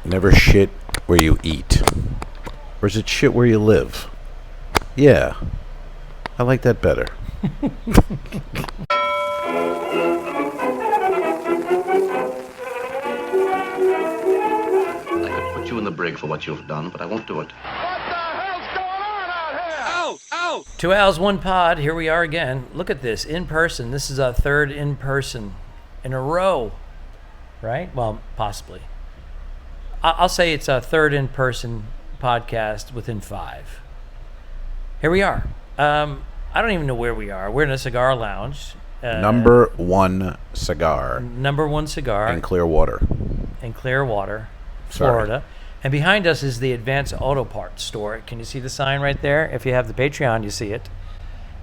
Never shit where you eat. Or is it shit where you live? Yeah. I like that better. I could put you in the brig for what you've done, but I won't do it. What the hell's going on out here? Out! Out! 2 Owls, 1 Pod. Here we are again. Look at this. In person. This is our third in person in a row. Right? Well, possibly. I'll say it's our third in person podcast within 5. Here we are. I don't even know where we are. We're in a cigar lounge. Number 1 cigar. Number 1 cigar. In Clearwater. In Clearwater, Sorry. Florida. And behind us is the Advanced Auto Parts store. Can you see the sign right there? If you have the Patreon, you see it.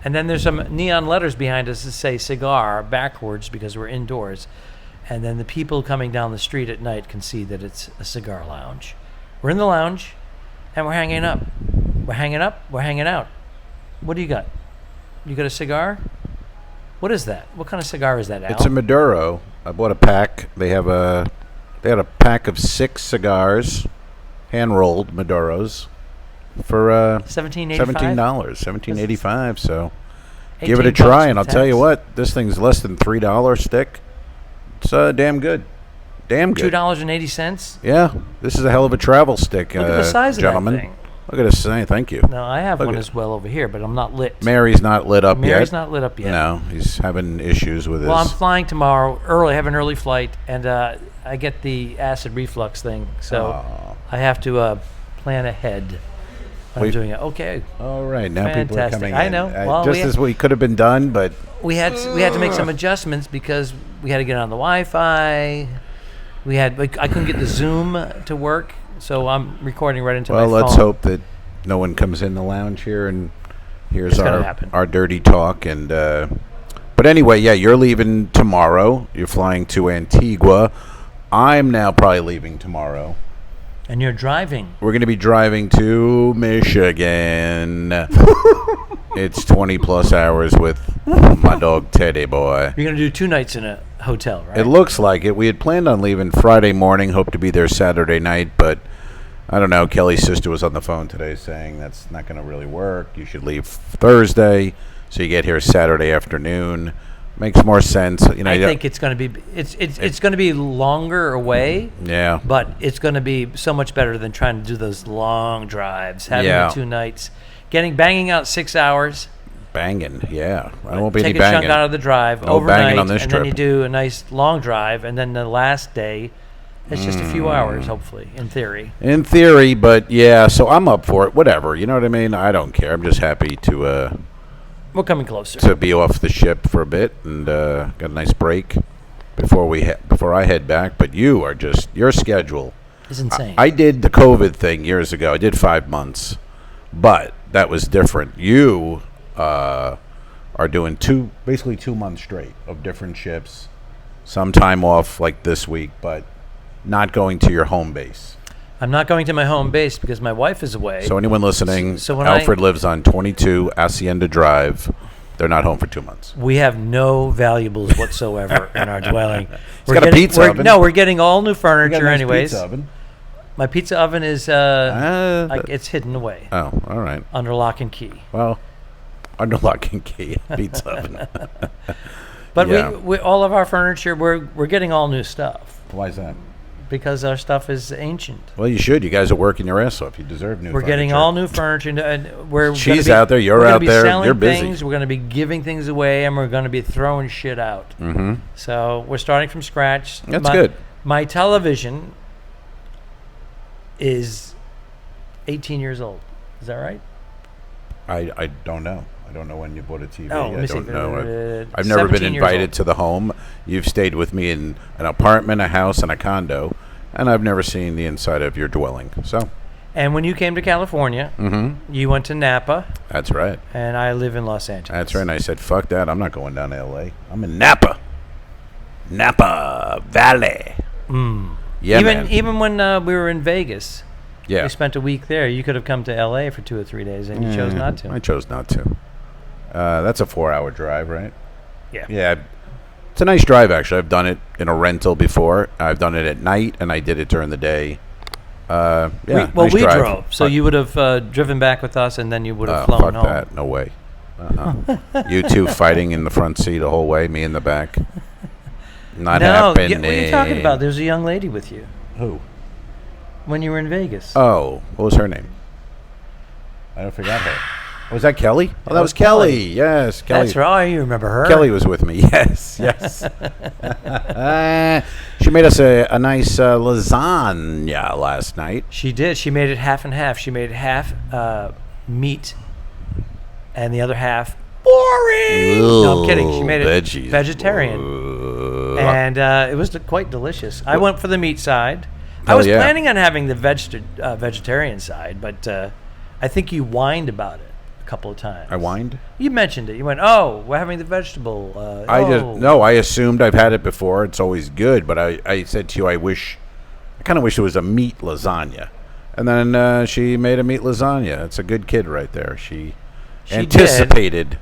And then there's some neon letters behind us that say cigar backwards because we're indoors. And then the people coming down the street at night can see that it's a cigar lounge. We're in the lounge, and we're hanging up. We're hanging up. We're hanging out. What do you got? You got a cigar? What is that? What kind of cigar is that, Al? It's a Maduro. I bought a pack. They had a pack of 6 cigars, hand-rolled Maduros, for $17.85. $17.85. So give it a try, and I'll tell you what, this thing's less than $3 stick. It's damn good. Damn good. $2.80? Yeah, this is a hell of a travel stick, Look at the size gentlemen. of that thing. Look at this thing. Thank you. No, I have Look one at as well over here, but I'm not lit. Mary's not lit up yet. Mary's not lit up yet. No, he's having issues with his... Well, I'm flying tomorrow early. I have an early flight, and I get the acid reflux thing, so I have to plan ahead when I'm doing it. Okay. All right, now Fantastic. people are coming in. I know. Well, just as we could have been done, but... We had to make some adjustments because we had to get on the Wi-Fi. I couldn't get the Zoom to work, so I'm recording right into my phone. Well, let's hope that no one comes in the lounge here and hears our dirty talk. And but anyway, yeah, you're leaving tomorrow. You're flying to Antigua. I'm now probably leaving tomorrow. And you're driving. We're going to be driving to Michigan. It's 20-plus hours with my dog, Teddy Boy. You're going to do 2 nights in a hotel, right? It looks like it. We had planned on leaving Friday morning, hope to be there Saturday night, but I don't know. Kelly's sister was on the phone today saying that's not going to really work. You should leave Thursday, so you get here Saturday afternoon. Makes more sense. You know, I think it's going to be it's going to be longer away. Yeah. But it's going to be so much better than trying to do those long drives. Having the 2 nights, banging out 6 hours. Banging, yeah. I won't be any banging. Take a banging. chunk out of the drive No overnight, banging on this and trip. then you do a nice long drive, and then the last day, it's just a few hours, hopefully, in theory. In theory, but yeah. So I'm up for it. Whatever, you know what I mean. I don't care. I'm just happy to. We're coming closer. To be off the ship for a bit and got a nice break before I head back. But your schedule is insane. I did the COVID thing years ago. I did 5 months, but that was different. You are doing basically 2 months straight of different ships, some time off like this week, but not going to your home base. I'm not going to my home base because my wife is away. So anyone listening, when Alfred lives on 22 Hacienda Drive. They're not home for 2 months. We have no valuables whatsoever in our dwelling. Got a pizza oven. No, we're getting all new furniture nice anyways. Pizza oven. My pizza oven is it's hidden away. Oh, all right. Under lock and key. Well, under lock and key pizza oven. But yeah. we all of our furniture, we're getting all new stuff. Why is that? Because our stuff is ancient. Well, you should. You guys are working your ass off. You deserve new We're furniture. getting all new furniture. And we're She's out there. You're out there. You're busy. Things, we're going to be giving things away, and we're going to be throwing shit out. Mm-hmm. So we're starting from scratch. That's good. My television is 18 years old. Is that right? I don't know. I don't know when you bought a TV. I don't know. I've never been invited to the home. You've stayed with me in an apartment, a house, and a condo, and I've never seen the inside of your dwelling. So. And when you came to California, you went to Napa. That's right. And I live in Los Angeles. That's right. And I said, fuck that. I'm not going down to L.A. I'm in Napa. Napa Valley. Yeah, even when we were in Vegas, we spent a week there. You could have come to L.A. for 2 or 3 days, and you chose not to. I chose not to. That's a 4-hour drive, right? Yeah. Yeah. It's a nice drive, actually. I've done it in a rental before. I've done it at night, and I did it during the day Yeah. we nice drive. drove, so you would have driven back with us, and then you would have Fuck flown home. that. No way. You two fighting in the front seat the whole way, me in the back. Not happening. What are you talking about? There's a young lady with you Who? when you were in Vegas. Oh, what was her name? I forgot her. Was that Kelly? Oh, that was Kelly. Kelly. Yes, Kelly. That's right. You remember her? Kelly was with me. Yes, yes. She made us a nice lasagna last night. She did. She made it half and half. She made half meat, and the other half boring. No, I'm kidding. She made it veggies. vegetarian, and it was quite delicious. I went for the meat side. I Hell was yeah. planning on having the vegetarian side, but I think you whined about it a couple of times. I whined? You mentioned it. You went, "Oh, we're having the vegetable." I assumed I've had it before. It's always good, but I said to you, I kind of wish it was a meat lasagna. And then she made a meat lasagna. It's a good kid right there. She anticipated.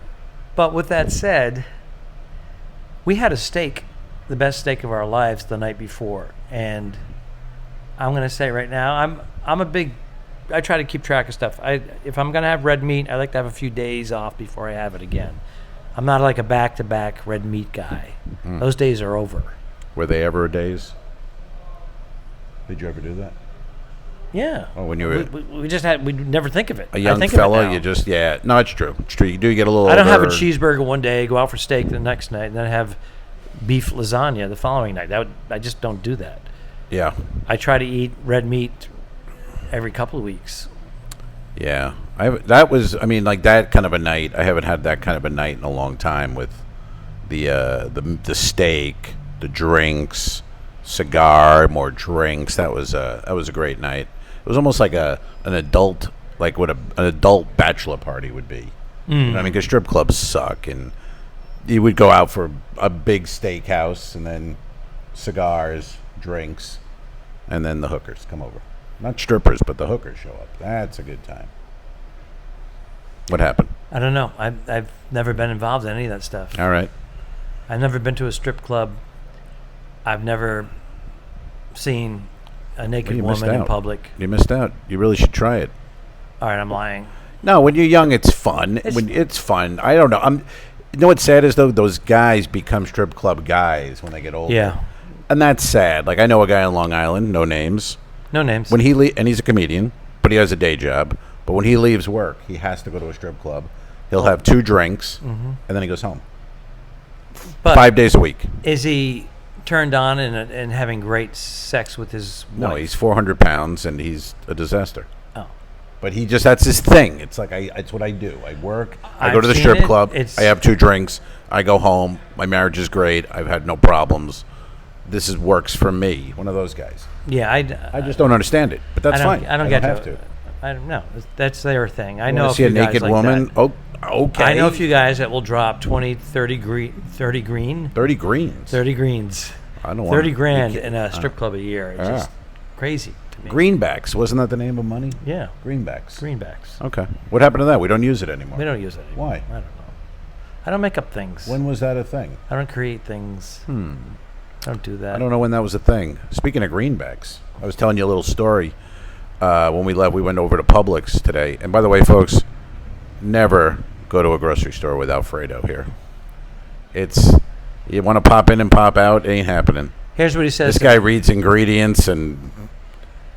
But with that said, we had a steak, the best steak of our lives, the night before, and I'm going to say right now, I try to keep track of stuff. If I'm going to have red meat, I like to have a few days off before I have it again. I'm not like a back-to-back red meat guy. Those days are over. Were they ever days? Did you ever do that? Yeah. Oh, when you were we never think of it. a young I think of it fella, now. no, it's true. It's true. You do get a little I don't have a older. cheeseburger one day, go out for steak the next night, and then have beef lasagna the following night. I just don't do that. Yeah. I try to eat red meat every couple of weeks. Yeah. That kind of a night. I haven't had that kind of a night in a long time with the steak, the drinks, cigar, more drinks. That was a great night. It was almost like an adult, like what an adult bachelor party would be. You know what I mean, because strip clubs suck, and you would go out for a big steakhouse, and then cigars, drinks, and then the hookers come over. Not strippers, but the hookers show up. That's a good time. What happened? I don't know. I've never been involved in any of that stuff. All right. I've never been to a strip club. I've never seen a naked You missed woman in out. public. You missed out. You really should try it. All right, I'm lying. No, when you're young, it's fun. It's fun. I don't know. You know what's sad is though, those guys become strip club guys when they get older. Yeah. And that's sad. Like I know a guy on Long Island, no names. No names. When and he's a comedian, but he has a day job. But when he leaves work, he has to go to a strip club. He'll have 2 drinks, and then he goes home. But 5 days a week. is he turned on and having great sex with his wife? No, he's 400 pounds, and he's a disaster. Oh. But that's his thing. It's like it's what I do. I work. I go I've to the seen strip it. club. It's- I have 2 drinks. I go home. My marriage is great. I've had no problems. This works for me. One of those guys. Yeah, I just don't understand it, but that's fine. I don't get have to. I don't know. That's their thing. I You know wanna a see a few guys naked like woman? that. Oh, okay. I know a few guys that will drop 20, 30 30 greens. 30 greens. I don't want 30 grand in a strip club a year. It's just crazy to me. Greenbacks. Wasn't that the name of money? Yeah. Greenbacks. Greenbacks. Okay. What happened to that? We don't use it anymore. We don't use it anymore. Why? I don't know. I don't make up things. When was that a thing? I don't create things. I don't do that. I don't know when that was a thing. Speaking of greenbacks, I was telling you a little story. When we left, we went over to Publix today. And by the way, folks, never go to a grocery store without Fredo here. You want to pop in and pop out, ain't happening. Here's what he says. This guy reads ingredients, and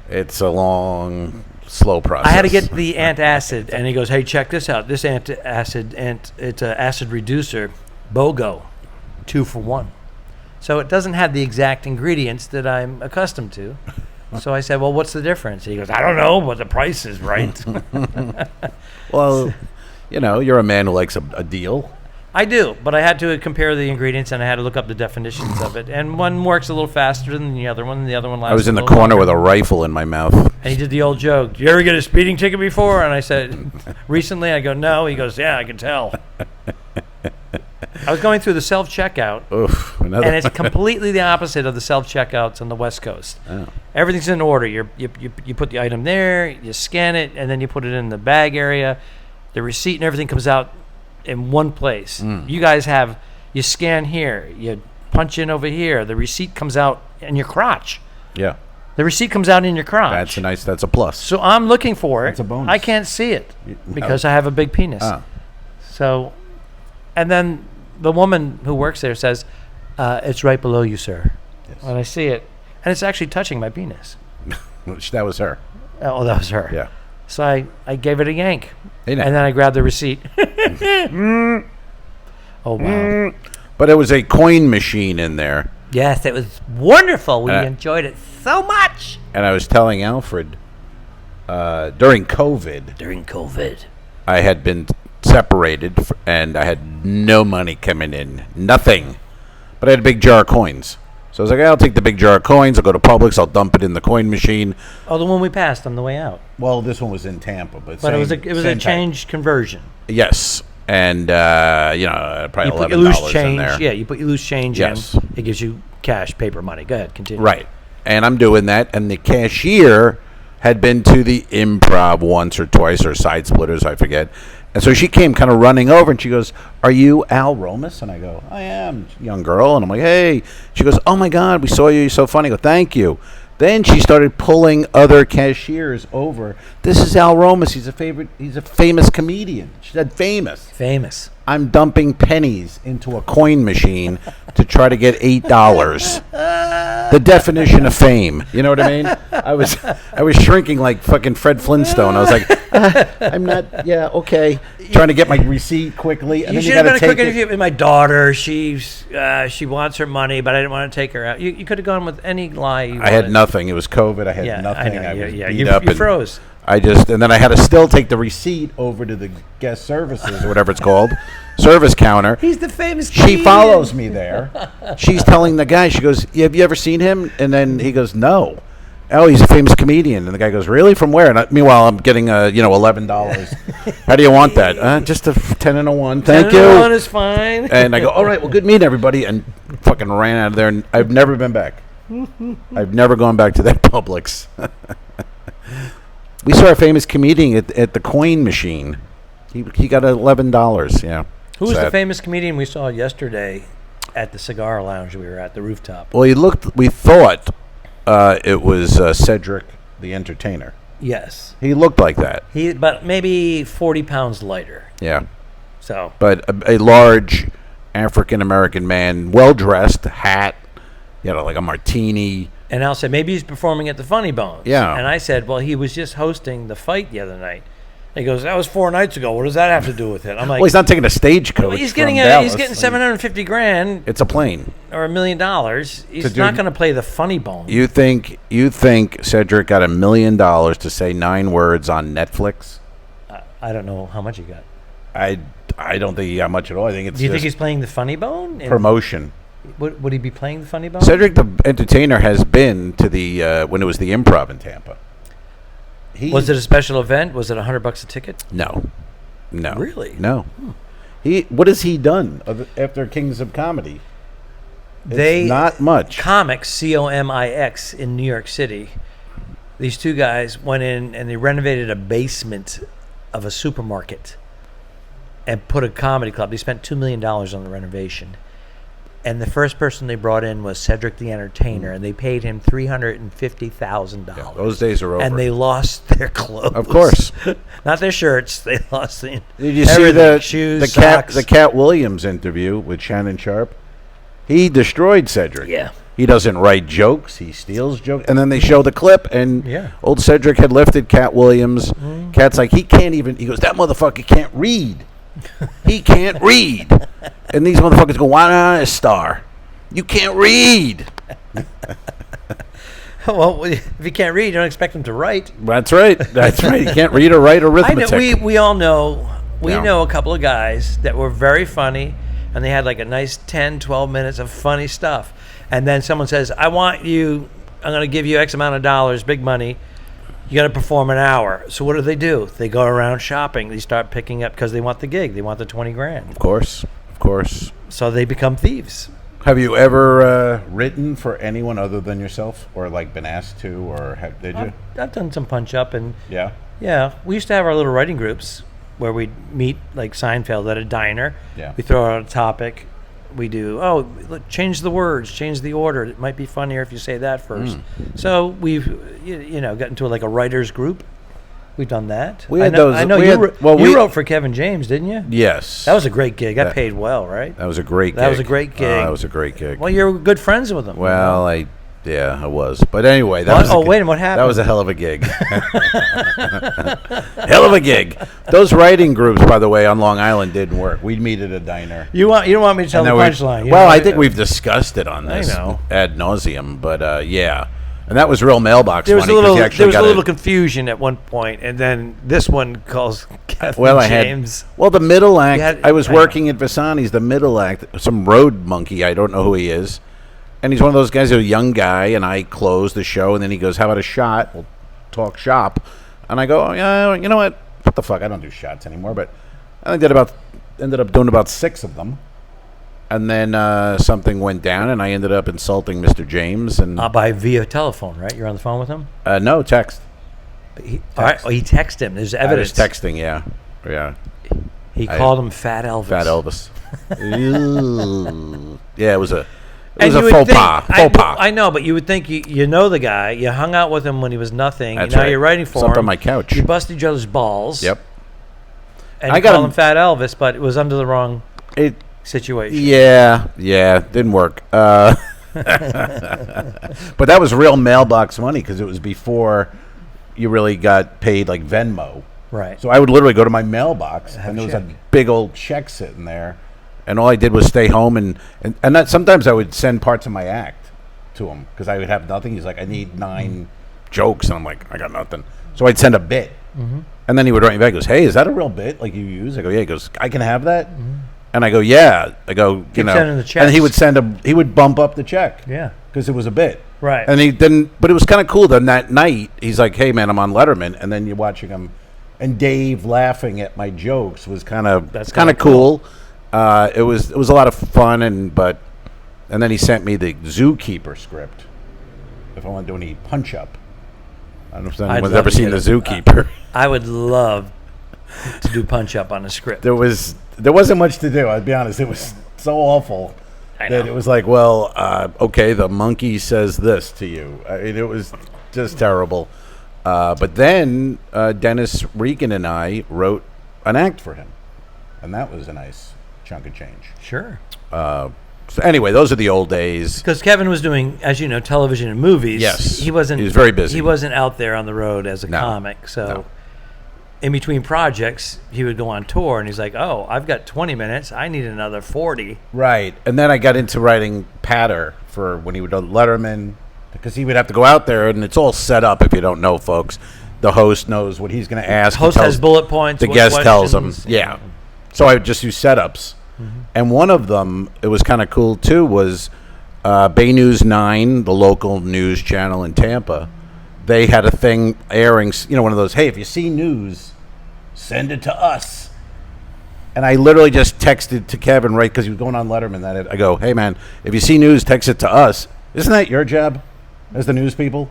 it's a long, slow process. I had to get the antacid, and he goes, "Hey, check this out. This antacid, and it's an acid reducer, BOGO, 2 for 1. So it doesn't have the exact ingredients that I'm accustomed to." So I said, "Well, what's the difference?" He goes, "I don't know, but the price is right." Well, you're a man who likes a deal. I do, but I had to compare the ingredients, and I had to look up the definitions of it. And one works a little faster than the other one, and the other one lasts I was in the a little corner longer. with a rifle in my mouth. And he did the old joke, "Did you ever get a speeding ticket before?" And I said, "Recently?" I go, "No." He goes, "Yeah, I can tell." I was going through the self-checkout, Oof. and it's completely the opposite of the self-checkouts on the West Coast. Oh. Everything's in order. You put the item there, you scan it, and then you put it in the bag area. The receipt and everything comes out in one place. You guys you scan here, you punch in over here, the receipt comes out in your crotch. Yeah. The receipt comes out in your crotch. That's a plus. So I'm looking for it. That's a bonus. I can't see it because I have a big penis. So, and then the woman who works there says, it's right below you, sir. Yes. And I see it. And it's actually touching my penis. That was her. Oh, that was her. Yeah. So I gave it a yank. Hey, now. And then I grabbed the receipt. Oh, wow. But it was a coin machine in there. Yes, it was wonderful. We enjoyed it so much. And I was telling Alfred, during COVID, I had been separated and I had no money coming in. Nothing. But I had a big jar of coins. So I was like, I'll take the big jar of coins. I'll go to Publix. I'll dump it in the coin machine. Oh, the one we passed on the way out. Well, this one was in Tampa. But it was a change conversion. Yes. And, probably $11 you loose change, in there. Yeah, you put your loose change Yes. in. It gives you cash, paper money. Go ahead, continue. Right. And I'm doing that. And the cashier had been to the Improv once or twice, or Side Splitters, I forget. And so she came kind of running over, and she goes, "Are you Al Romas?" And I go, "I am, young girl." And I'm like, "Hey." She goes, "Oh, my God, we saw you. You're so funny." I go, "Thank you." Then she started pulling other cashiers over. "This is Al Romas. He's a famous comedian." She said famous. Famous. I'm dumping pennies into a coin machine to try to get $8. The definition of fame. You know what I mean? I was shrinking like fucking Fred Flintstone. I was like, I'm not. Yeah, okay. Trying to get my receipt quickly. And You then should you have got done to a quick take interview with my daughter. She wants her money, but I didn't want to take her out. You could have gone with any lie you wanted. I had nothing. It was COVID. I had Yeah, nothing. I know. was Yeah, beat you up. you and froze. and then I had to still take the receipt over to the guest services or whatever it's called, service counter. He's the famous She comedian. follows me there. She's telling the guy, she goes, "Have you ever seen him?" And then he goes, "No." "Oh, he's a famous comedian." And the guy goes, "Really? From where?" And meanwhile, I'm getting $11. How do you want that? Just a 10 and a 1. Thank you. 10 and a 1 is fine. And I go, "All right, well, good meeting everybody." And fucking ran out of there. And I've never been back. I've never gone back to that Publix. We saw a famous comedian at the coin machine. He got $11. Yeah. Who was the Sad. famous comedian we saw yesterday at the cigar lounge we were at, the rooftop? Well, we thought it was Cedric the Entertainer. Yes. He looked like that. But maybe 40 pounds lighter. Yeah. So. But a large African-American man, well-dressed, hat, like a martini. And Al said, maybe he's performing at the Funny Bones. Yeah. And I said, well, he was just hosting the fight the other night. He goes, that was 4 nights ago. What does that have to do with it? I'm like, Well, he's not taking a stagecoach. well, he's from getting Dallas. $750,000 It's a plane. or $1 million. He's do- not going to play the Funny Bone. You think Cedric got $1 million to say 9 words on Netflix? I don't know how much he got. I don't think he got much at all. I think it's Do you think just he's playing the Funny Bone? promotion. Would he be playing the Funny Bone? Cedric the Entertainer has been to the when it was the Improv in Tampa. Was it a special event? Was it $100 a ticket? No. Really? No. What has he done after Kings of Comedy? It's not much. Comics, COMIX, in New York City. These two guys went in and they renovated a basement of a supermarket and put a comedy club. They spent $2 million on the renovation. And the first person they brought in was Cedric the Entertainer, and they paid him $350,000. Yeah, those days are over. And they lost their clothes. Of course. Not their shirts. They lost the Did you see everything. Shoes, socks. the Cat Williams interview with Shannon Sharp? He destroyed Cedric. Yeah. He doesn't write jokes. He steals jokes. And then they show the clip, and old Cedric had lifted Cat Williams. Cat's like, he can't even. He goes, that motherfucker can't read. He can't read. And these motherfuckers go, why not a star? You can't read. Well, if you can't read, you don't expect him to write. That's right. That's right. You can't read or write arithmetic. I know, we all know. We Yeah. know a couple of guys that were very funny, and they had like a nice 10, 12 minutes of funny stuff. And then someone says, I'm going to give you X amount of dollars, big money. You got to perform an hour. So what do? They go around shopping. They start picking up because they want the gig. They want the $20,000. Of course. So they become thieves. Have you ever written for anyone other than yourself, or like been asked to, or did you? I've done some punch up, and Yeah. we used to have our little writing groups where we'd meet like Seinfeld at a diner. Yeah. We throw out a topic. we do. Oh, look, change the words, change the order. It might be funnier if you say that first. So we've got into like a writers group. We've done that. We had I know we you, had- well, you we- wrote for Kevin James, didn't you? Yes. That was a great gig. I paid well, right? That was a great gig. That was a great gig. That was a great gig. Well, you're good friends with him. Well, I was. But anyway, that What? was Oh, wait a minute, what happened? That was a hell of a gig. Hell of a gig. Those writing groups, by the way, on Long Island didn't work. We'd meet at a diner. You don't want me to tell the And then punchline. I think we've discussed it on this know. ad nauseum, but yeah. And that was real mailbox There was money. a 'cause little, you actually there was a got little confusion at one point, and then this one calls Kevin James. The middle act. had- I was I know. working at Visani's. The middle act, some road monkey. I don't know who he is, and he's one of those guys. Who's a young guy, and I close the show, and then he goes, "How about a shot? We'll talk shop." And I go, "Oh, yeah, you know what? What the fuck? I don't do shots anymore." But I ended up doing about 6 of them, and then something went down, and I ended up insulting Mr. James, and Via telephone, right? You're on the phone with him? no text. He texted him. There's evidence. I was texting, yeah. He called him Fat Elvis. Fat Elvis. Ew. Yeah, it was a And you would faux think- pas. Faux pas. I know, but you would think you know the guy. You hung out with him when he was nothing. That's now right. you're writing for Slept him. on my couch. You bust each other's balls. Yep. And I you got call him- him Fat Elvis, but it was under the wrong It. situation. Yeah. Didn't work. But that was real mailbox money because it was before you really got paid like Venmo. Right. So I would literally go to my mailbox Have and a there was a check. big old check sitting there, and all I did was stay home and that, sometimes I would send parts of my act to him because I would have nothing. He's like, "I need 9 jokes," and I'm like, "I got nothing." So I'd send a bit, and then he would write me back. He goes, "Hey, is that a real bit like you use?" I go, "Yeah." He goes, "I can have that," and I go, "Yeah." I go, Keep sending the checks. and he would bump up the check, Yeah. because it was a bit. Right. And he didn't, but it was kind of cool. Then that night, he's like, "Hey, man, I'm on Letterman," and then you're watching him, and Dave laughing at my jokes was That's kind of cool. It was a lot of fun, and then he sent me the Zookeeper script. If I want to do any punch up, I don't know if I'd anyone's love ever to seen get the it. Zookeeper. I would love to do punch up on a script. There wasn't much to do. I'd be honest. It was so awful I that know. it was like, well, okay, the monkey says this to you. I mean, it was just terrible. But then Dennis Regan and I wrote an act for him, and that was a nice chunk of change. Sure. So anyway, those are the old days. Because Kevin was doing, as you know, television and movies. Yes. He wasn't. He was very busy. He wasn't out there on the road as a No. comic. So, No. in between projects, he would go on tour, and he's like, "Oh, I've got 20 minutes. I need another 40." Right. And then I got into writing patter for when he would do Letterman, because he would have to go out there, and it's all set up if you don't know, folks. The host knows what he's going to ask. He Host tells- has bullet points. The what guest tells him. questions. Yeah. So I would just do setups. And one of them, it was kind of cool too, was Bay News 9, the local news channel in Tampa. They had a thing airing, one of those, "Hey, if you see news, send it to us." And I literally just texted to Kevin, right, because he was going on Letterman. That I go, "Hey, man, if you see news, text it to us." Isn't that your job as the news people?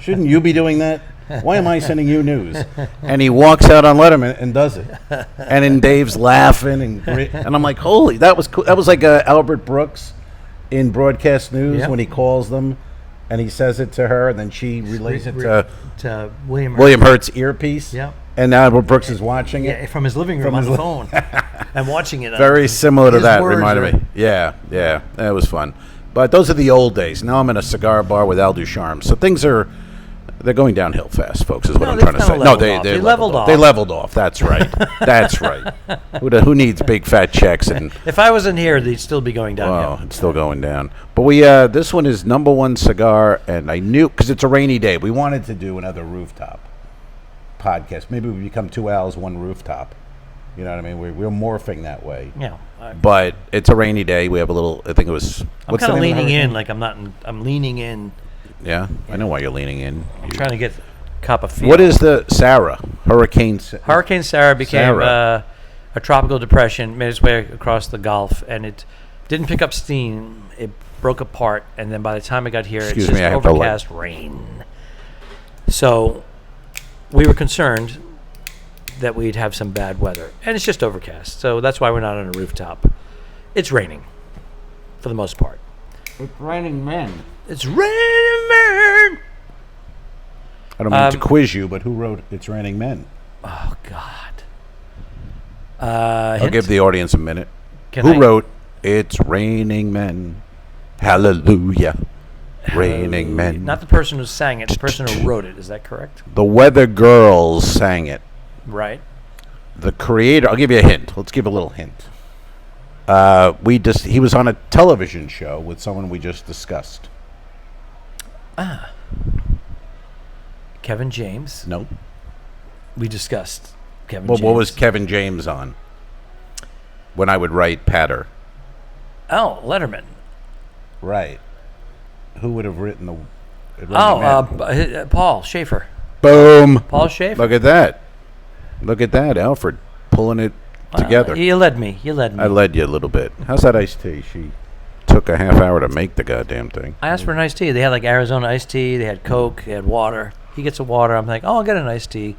Shouldn't you be doing that? Why am I sending you news? And he walks out on Letterman and does it. And then Dave's laughing, and I'm like, holy, that was cool. That was like Albert Brooks in broadcast news Yep. when he calls them, and he says it to her, and then she relays it to William. William Hurt's earpiece. Yep. And now Albert Brooks is watching it. Yeah, from his living room From on his the phone. I'm watching it. Very similar to His that, words reminded are- me. Yeah, that was fun. But those are the old days. Now I'm in a cigar bar with Al Ducharme. So they're going downhill fast, folks, is what No, I'm they've trying to kinda say. No, leveled they off. They leveled off. They leveled off. That's right. That's right. Who needs big fat checks? And If I wasn't here, they'd still be going downhill. wow, it's still going down. But this one is #1 cigar, and I knew, because it's a rainy day, we wanted to do another rooftop podcast. Maybe we become 2 Al's, 1 rooftop. You know what I mean? We're morphing that way. Yeah. But it's a rainy day. We have a little, I think it was, I'm what's the kind of name the leaning hurricane? in, like I'm not. I'm leaning in, Yeah, I know why you're leaning in. I'm trying to get a cup of feel. What is the Sarah? Hurricane Sarah became Sarah. a tropical depression, made its way across the Gulf, and it didn't pick up steam. It broke apart, and then by the time it got here, Excuse it's me, just I have to light. overcast rain. So we were concerned that we'd have some bad weather, and it's just overcast. So that's why we're not on a rooftop. It's raining. for the most part. It's raining men. It's raining men. I don't mean to quiz you, but who wrote It's Raining Men? Oh God. I'll give the audience a minute. Can I- wrote It's Raining Men? Hallelujah. Raining Men. Not the person who sang it, the person who wrote it. Is that correct? The Weather Girls sang it. Right. The creator, I'll give you a hint. Let's give a little hint. He was on a television show with someone we just discussed. Kevin James. No. We discussed Kevin Well, James. what was Kevin James on? When I would write Patter. Oh, Letterman. Right. Who would have written the... Paul Schaefer. Boom. Paul Schaefer. Look at that. Look at that, Alfred, pulling it together. You led me. I led you a little bit. How's that iced tea? She took a half hour to make the goddamn thing. I asked for an iced tea. They had like Arizona iced tea. They had Coke. They had water. He gets a water. I'm like, oh, I'll get an iced tea.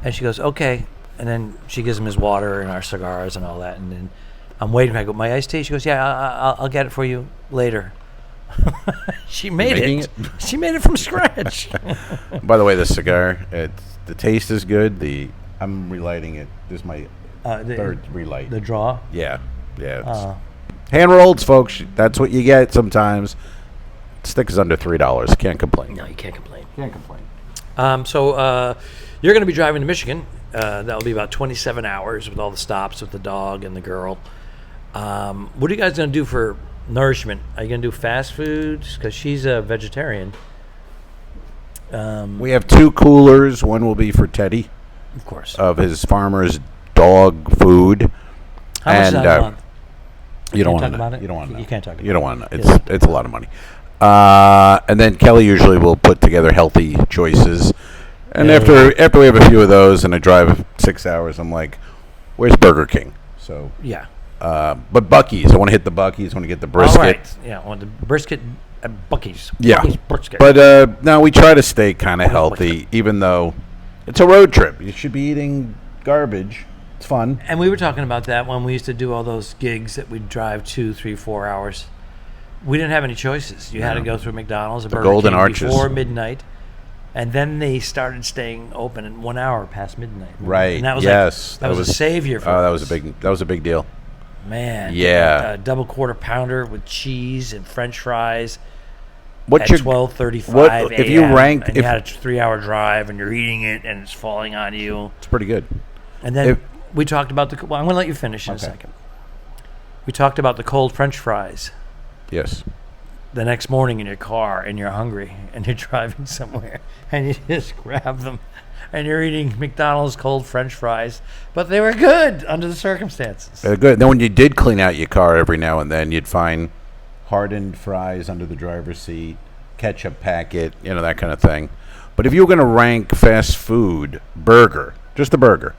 And she goes, okay. And then she gives him his water and our cigars and all that. And then I'm waiting. I go, my iced tea? She goes, yeah, I'll get it for you later. She made Making it. She made it from scratch. By the way, the cigar, the taste is good. I'm relighting it. This is my third relight. The draw. Yeah. Hand rolls, folks. That's what you get sometimes. Stick is under $3. Can't complain. No, you can't complain. Can't complain. So you're going to be driving to Michigan. That'll be about 27 hours with all the stops with the dog and the girl. What are you guys going to do for nourishment? Are you going to do fast foods? Because she's a vegetarian. We have 2 coolers. One will be for Teddy Of course. of his farmer's dog food. How much is that a month? You don't want talk to about know. it? You don't want to know. You can't talk about You don't it. want to know. It's a lot of money. And then Kelly usually will put together healthy choices. And Yeah. after we have a few of those and I drive 6 hours, I'm like, where's Burger King? So, Yeah. but Buc-ee's. I want to hit the Buc-ee's. I want to get the brisket. All right. Yeah, well, the brisket at Buc-ee's. Yeah. Buc-ee's brisket. But no, we try to stay kind of healthy, even though it's a road trip. You should be eating garbage. It's fun. And we were talking about that when we used to do all those gigs that we'd drive 2, 3, 4 hours. We didn't have any choices. You had to go through McDonald's or Burger Golden King Arches. before midnight. And then they started staying open at 1 hour past midnight. Right. And that was yes. that was a savior for us. That was a big deal. Man. Yeah. A double quarter pounder with cheese and French fries What at your 12:35 a.m. if you ranked and you had a 3-hour drive and you're eating it and it's falling on you. It's pretty good. And then we talked about well, I'm going to let you finish in a second. We talked about the cold French fries. Yes. The next morning in your car and you're hungry and you're driving somewhere and you just grab them and you're eating McDonald's cold French fries, but they were good under the circumstances. They're good. Then when you did clean out your car every now and then, you'd find hardened fries under the driver's seat, ketchup packet, that kind of thing. But if you were going to rank fast food, burger, just the burger,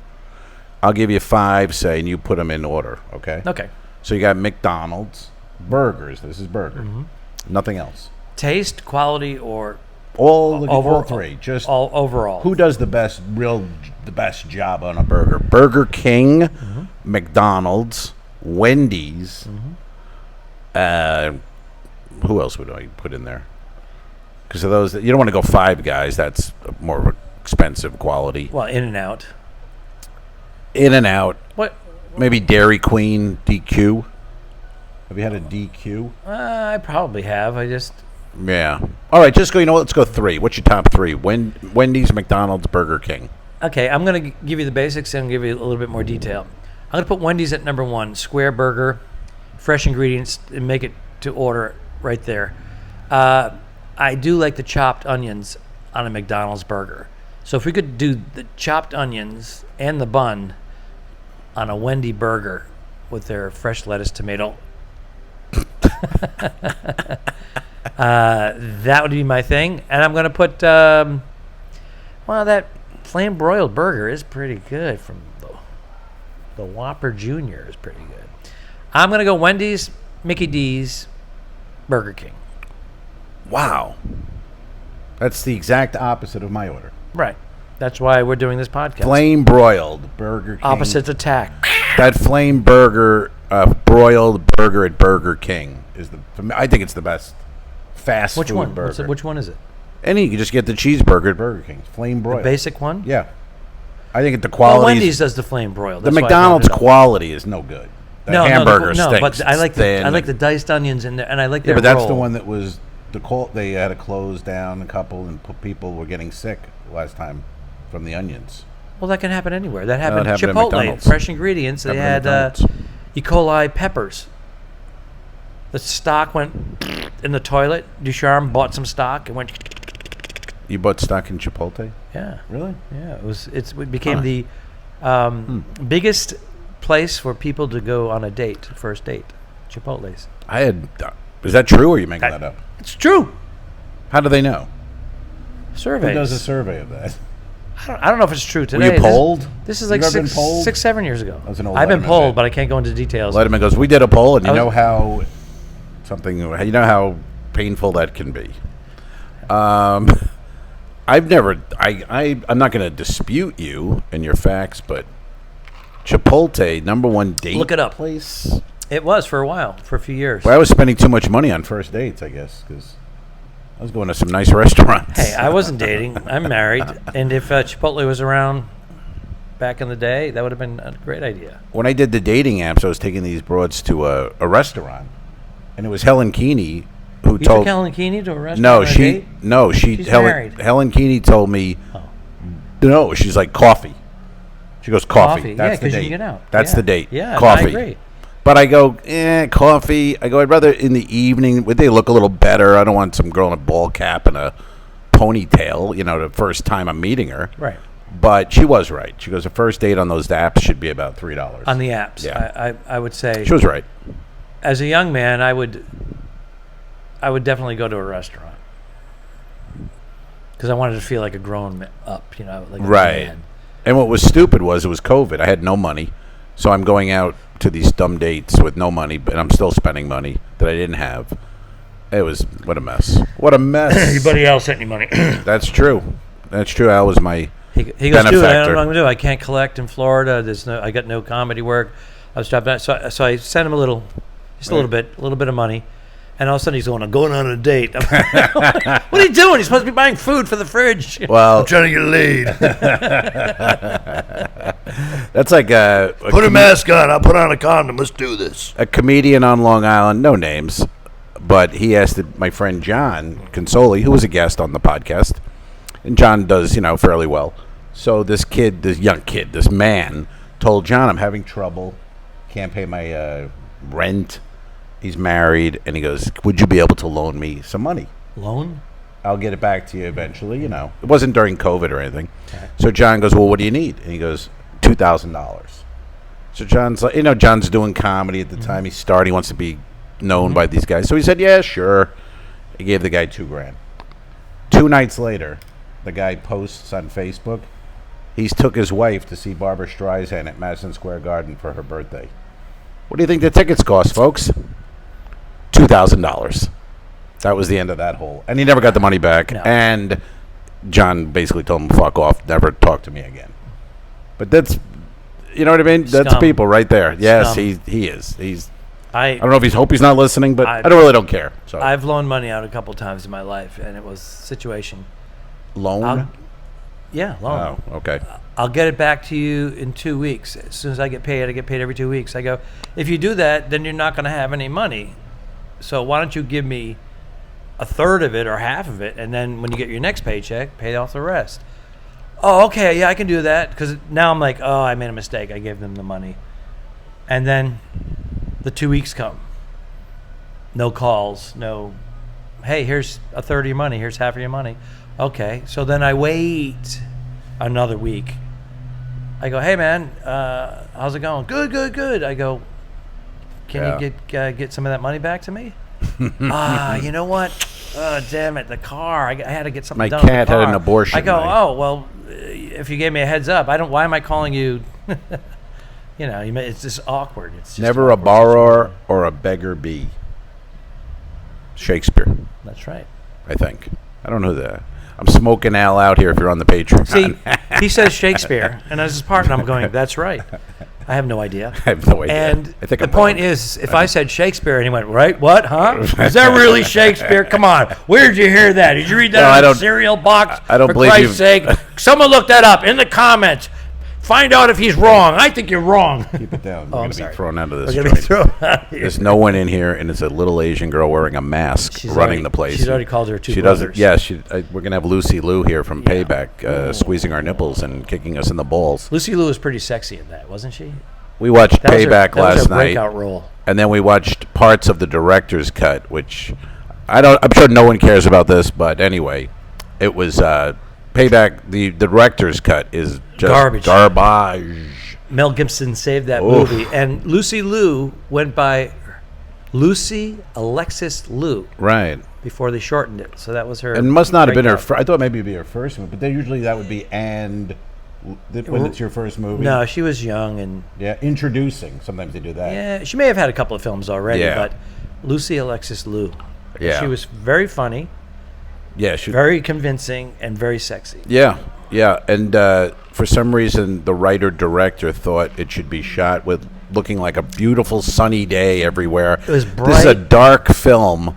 I'll give you 5, say, and you put them in order, okay? Okay. So you got McDonald's, burgers. This is burger. Mm-hmm. Nothing else. Taste, quality, or All 3. Just all overall. who does the best job on a burger? Burger King, Mm-hmm. McDonald's, Wendy's. Who else would I put in there? Because of those, you don't want to go 5 Guys. That's more of an expensive quality. Well, In-N-Out. In-N-Out. What? Maybe Dairy Queen, DQ. Have you had a DQ? I probably have. I just... Yeah. All right, just go. Let's go 3. What's your top 3? Wendy's, McDonald's, Burger King. Okay, I'm going to give you the basics and give you a little bit more detail. I'm going to put Wendy's at number 1. Square burger, fresh ingredients, and make it to order right there. I do like the chopped onions on a McDonald's burger. So if we could do the chopped onions and the bun on a Wendy burger with their fresh lettuce, tomato, that would be my thing. And I'm going to put, that flame broiled burger is pretty good from the Whopper Jr. is pretty good. I'm going to go Wendy's, Mickey D's, Burger King. Wow. That's the exact opposite of my order. Right. That's why we're doing this podcast. Flame broiled Burger King. Opposites attack. That flame burger broiled burger at Burger King is I think it's the best fast Which food one? burger. Which one is it? Any, you can just get the cheeseburger at Burger King, flame broiled. The basic one? Yeah, I think the Well, quality. Wendy's does the flame broil. The That's why I brought McDonald's it up. quality is no good. The hamburger stinks. but I like It's thin the diced onions in there, and I like Yeah, their but that's roll. the one that was they had to close down a couple, and people were getting sick last time from the onions. Well, that can happen anywhere. That happened at happened at Chipotle. McDonald's. Fresh ingredients. They Happened had at McDonald's. E. coli peppers. The stock went in the toilet. Ducharme bought some stock and went. You bought stock in Chipotle? Yeah, Really? yeah. It became Huh. the biggest place for people to go on a date, first date. Chipotle's. Is that true, or are you making that up? It's true. How do they know? Surveys. Who does a survey of that? I don't know if it's true Were today. you polled? This is You like ever been polled? 7 years ago. That was an old I've been Letterman polled, bit. but I can't go into details. Letterman goes, we did a poll, and you I was- know how painful that can be. I've never, I'm not going to dispute you and your facts, but Chipotle, number one date Look it up. place. It was for a while, for a few years. Well, I was spending too much money on first dates, I guess, because I was going to some nice restaurants. Hey, I wasn't dating. I'm married, and if Chipotle was around back in the day, that would have been a great idea. When I did the dating apps, I was taking these broads to a restaurant, and it was Helen Keeney who You told took Helen Keeney to a restaurant? No, on a date? She's married. Helen Keeney told me, Oh. no, she's like coffee. She goes coffee. Yeah, That's the 'cause you date. can get out. That's Yeah. the date. Yeah, I coffee. agree. But I go, coffee. I go, I'd rather in the evening. Would they look a little better? I don't want some girl in a ball cap and a ponytail. The first time I'm meeting her. Right. But she was right. She goes, the first date on those apps should be about $3 On the apps. Yeah. I would say, She was right. as a young man, I would definitely go to a restaurant. Because I wanted to feel like a grown up, like a Right. man. And what was stupid was it was COVID. I had no money. So I'm going out to these dumb dates with no money, but I'm still spending money that I didn't have. What a mess. What a mess. Anybody else sent you money? That's true. That's true. Al was my He goes, dude, I don't know benefactor. what I'm gonna do. I can't collect in Florida. I got no comedy work. I was dropping out. So I sent him a little bit of money. And all of a sudden he's going on a date. I'm like, what are you doing? He's supposed to be buying food for the fridge. Well, I'm trying to get laid. that's like Put a mask on. I'll put on a condom. Let's do this. a comedian on Long Island, no names, but he asked my friend John Consoli, who was a guest on the podcast, and John does, fairly well. So this man told John, I'm having trouble, can't pay my rent. He's married, and he goes, would you be able to loan me some money? Loan? I'll get it back to you eventually, It wasn't during COVID or anything. Okay. So John goes, well, what do you need? And he goes, $2,000. So John's like, John's doing comedy at the time. He's starting, he wants to be known by these guys. So he said, yeah, sure. He gave the guy $2,000. 2 nights later, the guy posts on Facebook, he's took his wife to see Barbara Streisand at Madison Square Garden for her birthday. What do you think the tickets cost, folks? $2,000. That was the end of that hole. And he never got the money back. No. And John basically told him, fuck off, never talk to me again. But that's, you know what I mean? That's Scum. people right there. Yes, Scum. he is. I don't know if hope he's not listening, but I really don't care. So I've loaned money out a couple times in my life, and it was situation. Loan? Yeah, loan. Oh, okay. I'll get it back to you in 2 weeks. As soon as I get paid every 2 weeks. I go, if you do that, then you're not going to have any money. So why don't you give me a third of it or half of it, and then when you get your next paycheck, pay off the rest. Oh, okay, yeah, I can do that. Because now I'm like, oh, I made a mistake. I gave them the money. And then the 2 weeks come. No calls, no, hey, here's a third of your money. Here's half of your money. Okay, so then I wait another week. I go, hey, man, how's it going? Good. I go, can you get some of that money back to me? You know what? Damn it, the car. I had to get something My done with the cat had car. an abortion. I go, oh, well, if you gave me a heads up, why am I calling you? It's just awkward. It's just Never a awkward borrower or a beggar be. Shakespeare, That's right. I think. I don't know that. I'm smoking Al out here if you're on the Patreon. See, he says Shakespeare, and as his partner, I'm going, that's right. I have no idea. I have no idea. And I think the I'm point wrong. is, if I said Shakespeare and he went, right, what, huh? Is that really Shakespeare? Come on. Where did you hear that? Did you read that No, I on a don't- cereal box? I don't For believe Christ's sake. Someone look that up in the comments. Find out if he's wrong. I think you're wrong. Keep it down. Oh, We're I'm going to sorry. be thrown out of this We're going to be joint. thrown out here. There's no one in here, and it's a little Asian girl wearing a mask running already- the place. she's already called her two She brothers. doesn't. Yeah, we're going to have Lucy Liu here from Payback, squeezing our nipples and kicking us in the balls. Lucy Liu was pretty sexy in that, wasn't she? We watched That was her- Payback that was last her night, breakout role. and then we watched parts of the director's cut, which I'm sure no one cares about this, but anyway, it was Payback. The director's cut is just garbage. Mel Gibson saved that Oof. movie, and Lucy Liu went by Lucy Alexis Liu Right. before they shortened it. So that was her. And must not have been her. breakout. I thought maybe it'd be her first movie, but then usually that would be when it's your first movie. No, she was young, and Yeah, introducing. Sometimes they do that. yeah, she may have had a couple of films already, Yeah. but Lucy Alexis Liu. Yeah. She was very funny, Yeah, very convincing, and very sexy. yeah, and for some reason, the writer-director thought it should be shot with looking like a beautiful sunny day everywhere. It was This is a bright. dark film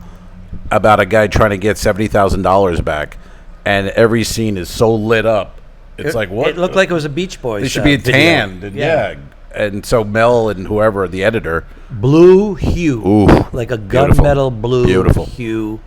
about a guy trying to get $70,000 back, and every scene is so lit up. It's like, what? It looked like it was a Beach Boys. They should be video. tanned. And yeah. And so Mel and whoever, the editor, Blue hue, Ooh, like a beautiful. gunmetal blue Beautiful. hue,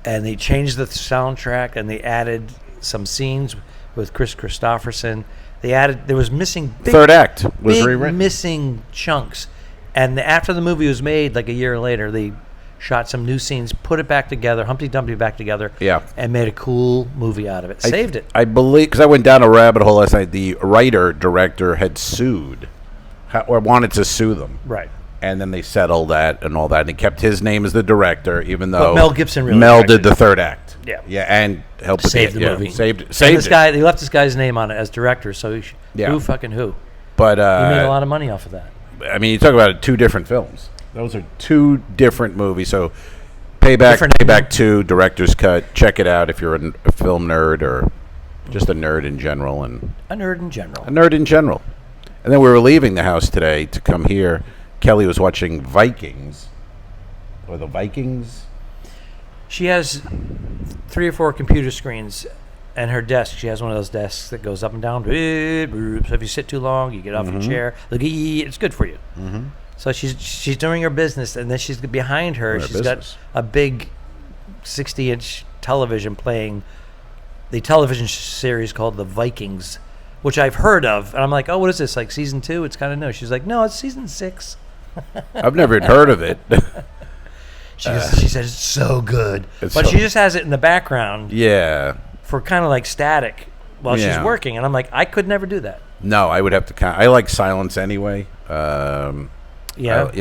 and they changed the soundtrack and they added some scenes with Chris Christopherson. There was missing third act was big rewritten. missing chunks, and after the movie was made, like a year later, they shot some new scenes, put it back together, Humpty Dumpty back together, Yeah. and made a cool movie out of it. Saved it. I believe, because I went down a rabbit hole last night, the writer-director had sued, or wanted to sue them. Right. And then they settled that and all that. And he kept his name as the director, even though Mel Gibson really Mel directed did the third act. Yeah. Yeah, and helped Saved with the movie. Saved And this it. guy, they left this guy's name on it as director, so Yeah. who fucking who? But He made a lot of money off of that. I mean, you talk about it, two different films. Those are two different movies. So Payback, Different- Payback 2, director's cut. Check it out if you're a film nerd or just a nerd in general. And A nerd in general. a nerd in general. And then we were leaving the house today to come here. Kelly was watching Vikings. Or the Vikings. She has 3 or 4 computer screens and her desk. She has one of those desks that goes up and down. So if you sit too long, you get off your chair. It's good for you. So she's doing her business, and then she's behind her. Doing her She's business. got a big 60-inch television playing the television series called The Vikings, which I've heard of. And I'm like, oh, what is this, like season 2? It's kind of new. She's like, no, it's season 6. I've never even heard of it. She says it's so good. It's But so- she just has it in the background Yeah. for kind of like static while she's Yeah. working. And I'm like, I could never do that. No, I would have to I like silence anyway. Yeah.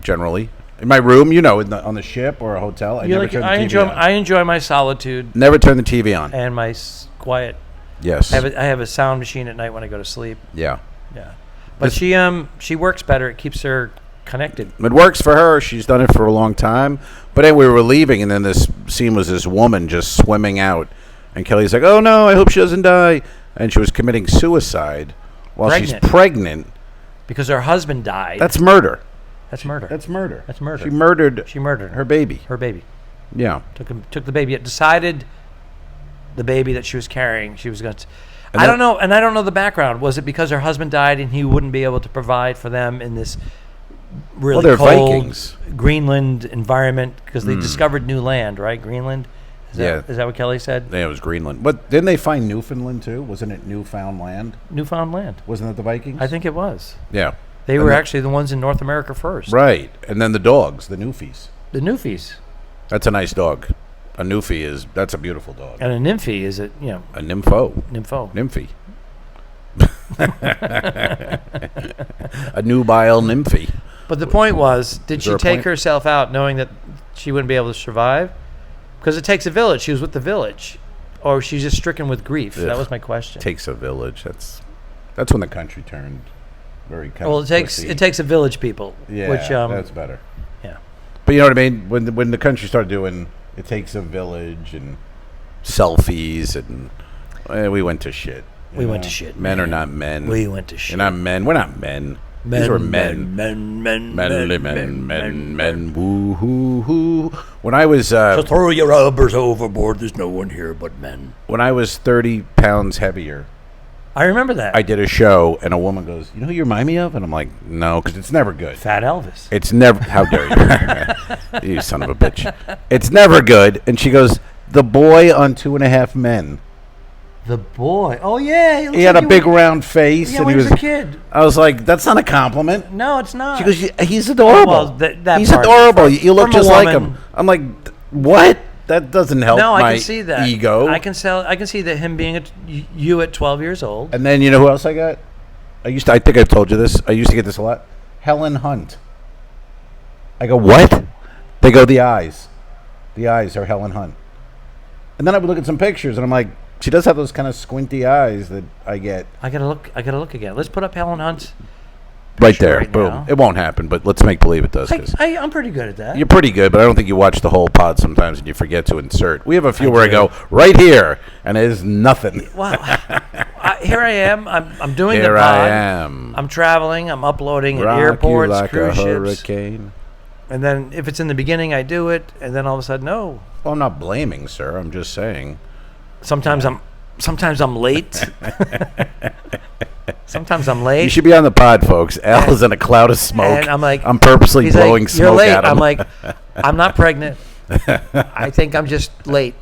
Generally. In my room, on the ship or a hotel, I never turn the TV on. I enjoy my solitude Never turn the TV on. and my quiet. Yes. I have a sound machine at night when I go to sleep. Yeah. Yeah. But she works better. It keeps her connected. It works for her. She's done it for a long time. But anyway, we were leaving, and then this scene was this woman just swimming out. And Kelly's like, oh, no, I hope she doesn't die. And she was committing suicide while she's pregnant. Because her husband died. That's murder. That's murder. That's murder. That's murder. She murdered her baby. Her baby. Yeah. Took the baby. It decided the baby that she was carrying, she was going to. And I don't know, and I don't know the background. Was it because her husband died and he wouldn't be able to provide for them in this really they're cold Vikings. Greenland environment? Because they discovered new land, right? Greenland. Is that what Kelly said? Yeah, it was Greenland. But didn't they find Newfoundland too? Wasn't it Newfoundland? Newfoundland. Wasn't that the Vikings? I think it was. Yeah. They were actually the ones in North America first. Right. And then the dogs, the Newfies. The Newfies. That's a nice dog. A Newfie that's a beautiful dog. And a Nymphie is A nympho. Nympho. Nymphie. A nubile nymphie. But the point was, did Is she there a take point? herself out knowing that she wouldn't be able to survive? Because it takes a village. She was with the village. Or she's just stricken with grief. That Ugh. was my question. Takes a village. That's when the country turned very kind Well, of it pussy. takes a village, people. Yeah, Which, that's better. yeah. But you know what I mean? When the country started doing it takes a village and selfies and we went to shit. We went to shit. Men are not men. We went to shit. You're not men. We're not men. These were men. Men. Woo, hoo, hoo. When I was So throw your rubbers overboard. There's no one here but men. when I was 30 pounds heavier, I remember that. I did a show, and a woman goes, "You know who you remind me of?" And I'm like, "No, because it's never good. Fat Elvis. It's never. How dare you, you son of a bitch! It's never good." And she goes, "The boy on 2.5 Men." The boy. Oh yeah. He had a big round face, Yeah, and when he he was a kid. I was like, "That's not a compliment." No, it's not. She goes, "He's adorable. Well, that He's part- adorable. You look from a just like woman- him." I'm like, "What? That doesn't help No, my I can see that. ego." I can see that him being you at 12 years old. And then you know who else I got? I think I told you this. I used to get this a lot. Helen Hunt. I go, "What?" They go, "The eyes. The eyes are Helen Hunt." And then I would look at some pictures, and I'm like, she does have those kind of squinty eyes that I get. I gotta look again. Let's put up Helen Hunt's. Right picture there. right Boom. now. It won't happen, but let's make believe it does. 'Cause I'm pretty good at that. you're pretty good, but I don't think you watch the whole pod sometimes and you forget to insert. We have a few where I do. go, right here, and it is nothing. Wow. Here I am. I'm doing Here the pod. I am. I'm traveling. I'm uploading at Rock airports, you like cruise a ships. hurricane. And then if it's in the beginning, I do it, and then all of a sudden, no. Well, I'm not blaming, sir. I'm just saying. Sometimes I'm late. Sometimes I'm late. You should be on the pod, folks. Al is in a cloud of smoke. And I'm like, I'm purposely he's blowing like, "You're smoke late." at him. I'm like, I'm not pregnant. I think I'm just late.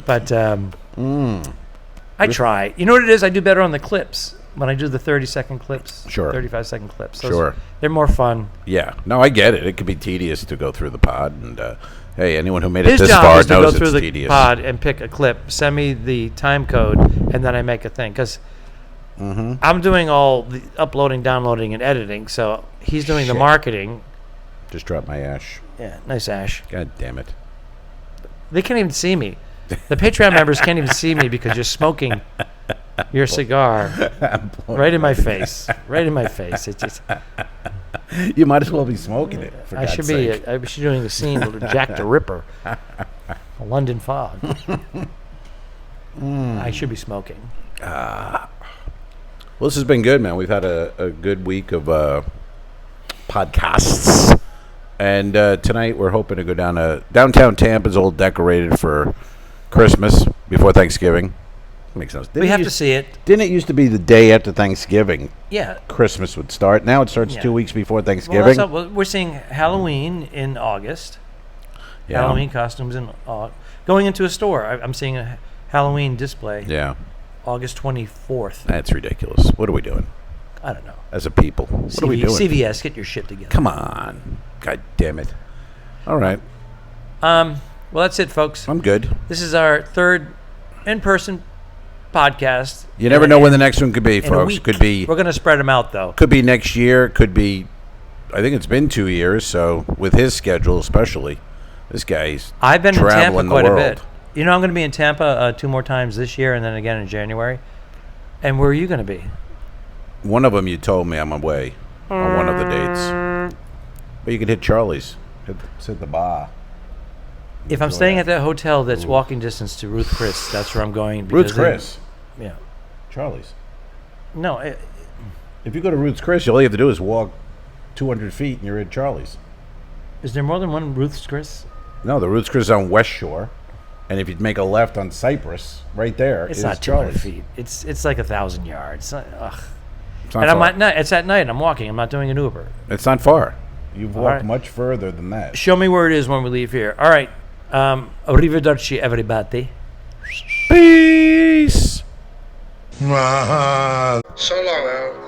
But I try. You know what it is? I do better on the clips when I do the 30-second clips. Sure. 35-second clips. Sure. They're more fun. Yeah. No, I get it. It could be tedious to go through the pod. And, hey, anyone who made it His this job far is to knows go through it's the tedious. pod and pick a clip, send me the time code, and then I make a thing. Because I'm doing all the uploading, downloading, and editing, so he's doing the Shit. marketing. Just drop my ash. Yeah, nice, Ash. God damn it. They can't even see me. The Patreon members can't even see me because you're smoking your cigar right in my face. Right in my face. It's just, You might as well be smoking it, for I God's should sake. be doing the scene with Jack the Ripper, a London fog. I should be smoking. Well, this has been good, man. We've had a good week of podcasts. And tonight we're hoping to go down to downtown Tampa's all decorated for Christmas before Thanksgiving. Makes sense. We have to see it. Didn't it used to be the day after Thanksgiving Yeah. Christmas would start? Now it starts Yeah. 2 weeks before Well, Thanksgiving. we're seeing Halloween in August. Yeah. Halloween costumes in going into a store. I'm seeing a Halloween display. Yeah. August 24th. That's ridiculous. What are we doing I don't know. as a people? What are we doing? CVS, get your shit together. Come on. God damn it. All right. Well, that's it, folks. I'm good. This is our third in-person podcast. You never know when the next one could be, in a folks. week. Could be We're going to spread them out, though. could be next year. Could be. I think it's been 2 years. So with his schedule, especially, this guy's I've been in Tampa traveling the quite a world. bit. You know, I'm going to be in Tampa 2 more times this year and then again in January. And where are you going to be? One of them you told me I'm away on one of the dates. But you could hit Charlie's. Hit the bar. If I'm staying at that hotel that's walking distance to Ruth Chris, that's where I'm going. Ruth's because Chris. Yeah. Charlie's. No, If you go to Ruth's Chris, all you have to do is walk 200 feet and you're at Charlie's. is there more than one Ruth's Chris? No, the Ruth's Chris is on West Shore. And if you make a left on Cypress, right there It's is not 200 Charlie's. feet. It's like 1,000 yards. Ugh. It's not And I'm far. at night. It's at night. I'm walking. I'm not doing an Uber. It's not far. You've walked right. much further than that. Show me where it is when we leave here. All right. Arrivederci, everybody. Peace. So long, Al.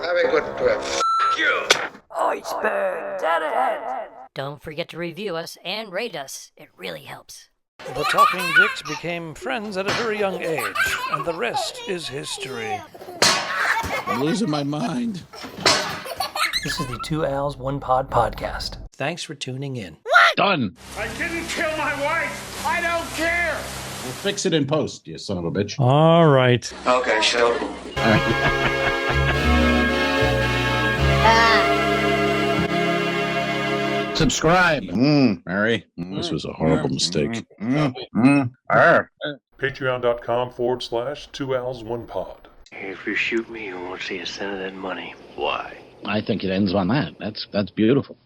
Have a good trip. Don't forget to review us and rate us. It really helps. The Talking Dicks became friends at a very young age, and the rest is history. I'm losing my mind. This is the 2 Al's 1 Pod podcast. Thanks for tuning in. Done. I didn't kill my wife. I don't care. We'll fix it in post, you son of a bitch. All right. Okay, show. Subscribe. Mary. This was a horrible mistake. Patreon.com/2owls1pod. If you shoot me, you won't see a cent of that money. Why? I think it ends on that. That's beautiful.